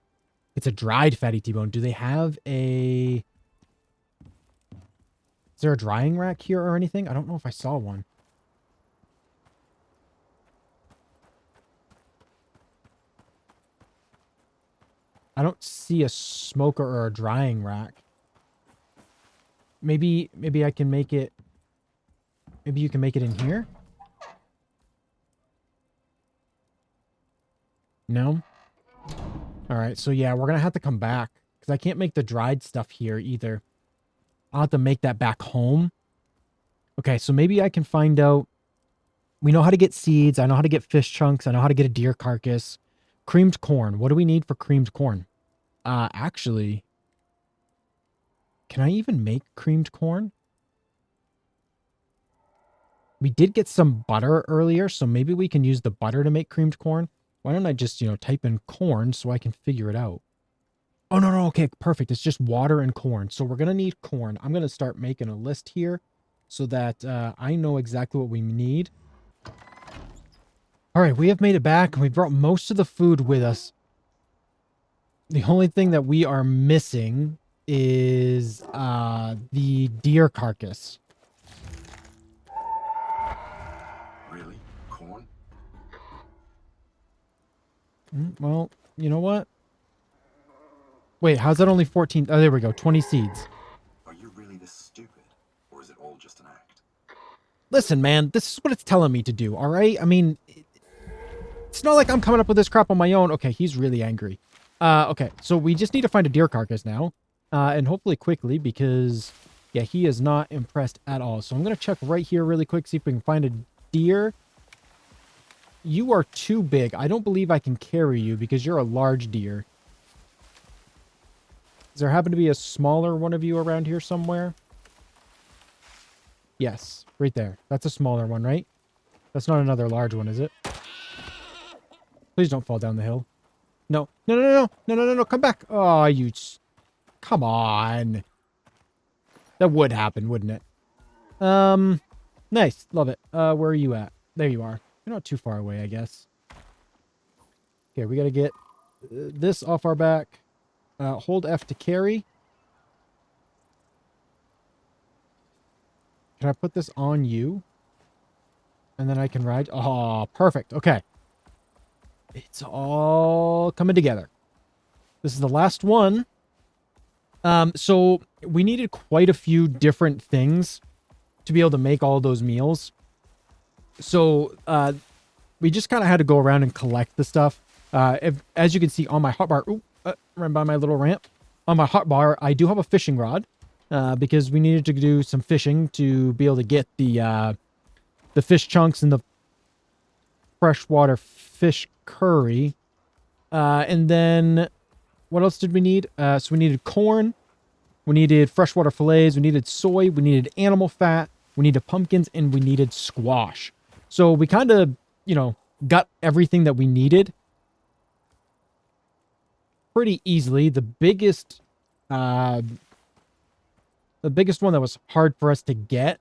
It's a dried fatty T-bone. Do they have a... Is there a drying rack here or anything? I don't know if I saw one. I don't see a smoker or a drying rack. Maybe I can make it... Maybe you can make it in here? No? Alright, so yeah, we're gonna have to come back. Because I can't make the dried stuff here either. I'll have to make that back home. Okay, so maybe I can find out... We know how to get seeds. I know how to get fish chunks. I know how to get a deer carcass. Creamed corn. What do we need for creamed corn? Actually... Can I even make creamed corn? We did get some butter earlier, so maybe we can use the butter to make creamed corn. Why don't I just, type in corn so I can figure it out? Oh, no, no, okay, perfect. It's just water and corn. So we're going to need corn. I'm going to start making a list here so that I know exactly what we need. All right, we have made it back, and we brought most of the food with us. The only thing that we are missing is the deer carcass.
Really? Corn?
Well, you know what? Wait, how's that only 14? Oh, there we go. 20 seeds.
Are you really this stupid? Or is it all just an act?
Listen, man, this is what it's telling me to do, all right? I mean, it's not like I'm coming up with this crap on my own. Okay, he's really angry. Okay, so we just need to find a deer carcass now. And hopefully quickly because, yeah, he is not impressed at all. So I'm going to check right here really quick, see if we can find a deer. You are too big. I don't believe I can carry you because you're a large deer. Does there happen to be a smaller one of you around here somewhere? Yes, right there. That's a smaller one, right? That's not another large one, is it? Please don't fall down the hill. No, no, no, no, no, no, no, no, come back. Oh, you... Come on. That would happen, wouldn't it? Nice. Love it. Where are you at? There you are. You're not too far away, I guess. Okay, we got to get this off our back. Hold F to carry. Can I put this on you? And then I can ride. Oh, perfect. Okay. It's all coming together. This is the last one. So we needed quite a few different things to be able to make all those meals. So, we just kind of had to go around and collect the stuff. As you can see on my hotbar, ran by my little ramp. On my hotbar, I do have a fishing rod, because we needed to do some fishing to be able to get the fish chunks and the freshwater fish curry. And then what else did we need? So we needed corn, we needed freshwater fillets, we needed soy, we needed animal fat, we needed pumpkins, and we needed squash. So we kind of, got everything that we needed pretty easily. The biggest one that was hard for us to get.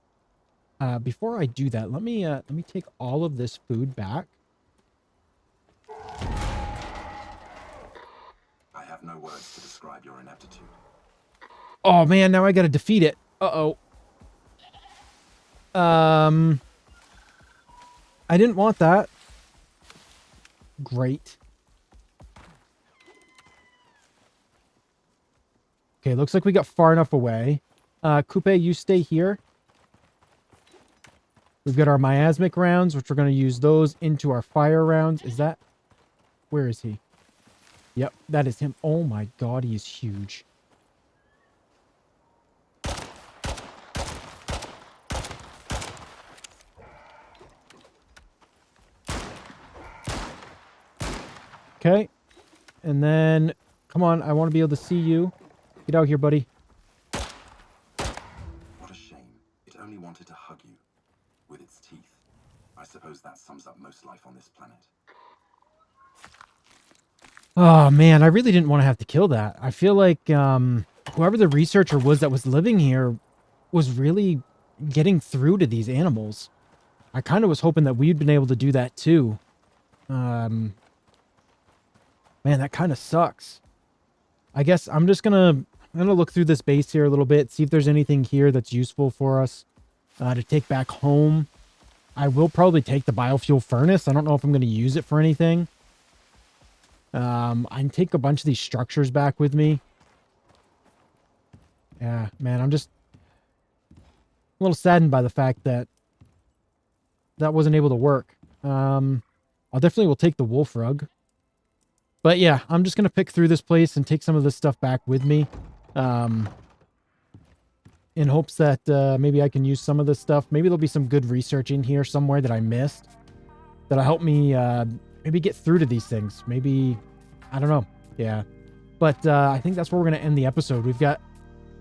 Before I do that, let me take all of this food back.
I have no words to describe your ineptitude.
Oh man, now I gotta defeat it. Uh-oh. I didn't want that. Great. Okay, looks like we got far enough away. Coupe, you stay here. We've got our miasmic rounds, which we're going to use those into our fire rounds. Is that... Where is he? Yep, that is him. Oh my god, he is huge. Okay. And then, come on, I want to be able to see you. Get out here, buddy.
What a shame. It only wanted to hug you. With its teeth. I suppose that sums up most life on this planet.
Oh man, I really didn't want to have to kill that. I feel like whoever the researcher was that was living here was really getting through to these animals. I kind of was hoping that we'd been able to do that too. Man, that kind of sucks. I guess I'm gonna look through this base here a little bit, see if there's anything here that's useful for us to take back home. I will probably take the biofuel furnace. I don't know if I'm going to use it for anything. I can take a bunch of these structures back with me. Yeah, man, I'm just a little saddened by the fact that that wasn't able to work. I'll definitely will take the wolf rug. But yeah, I'm just going to pick through this place and take some of this stuff back with me. In hopes that maybe I can use some of this stuff. Maybe there'll be some good research in here somewhere that I missed. That'll help me maybe get through to these things. Maybe, I don't know. Yeah. But I think that's where we're going to end the episode. We've got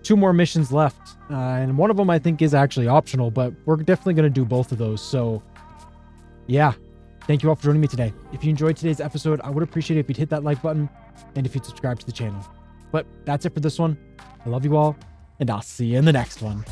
2 more missions left, and one of them I think is actually optional, but we're definitely going to do both of those. So yeah, thank you all for joining me today. If you enjoyed today's episode, I would appreciate it if you'd hit that like button and if you'd subscribe to the channel. But that's it for this one. I love you all, and I'll see you in the next one.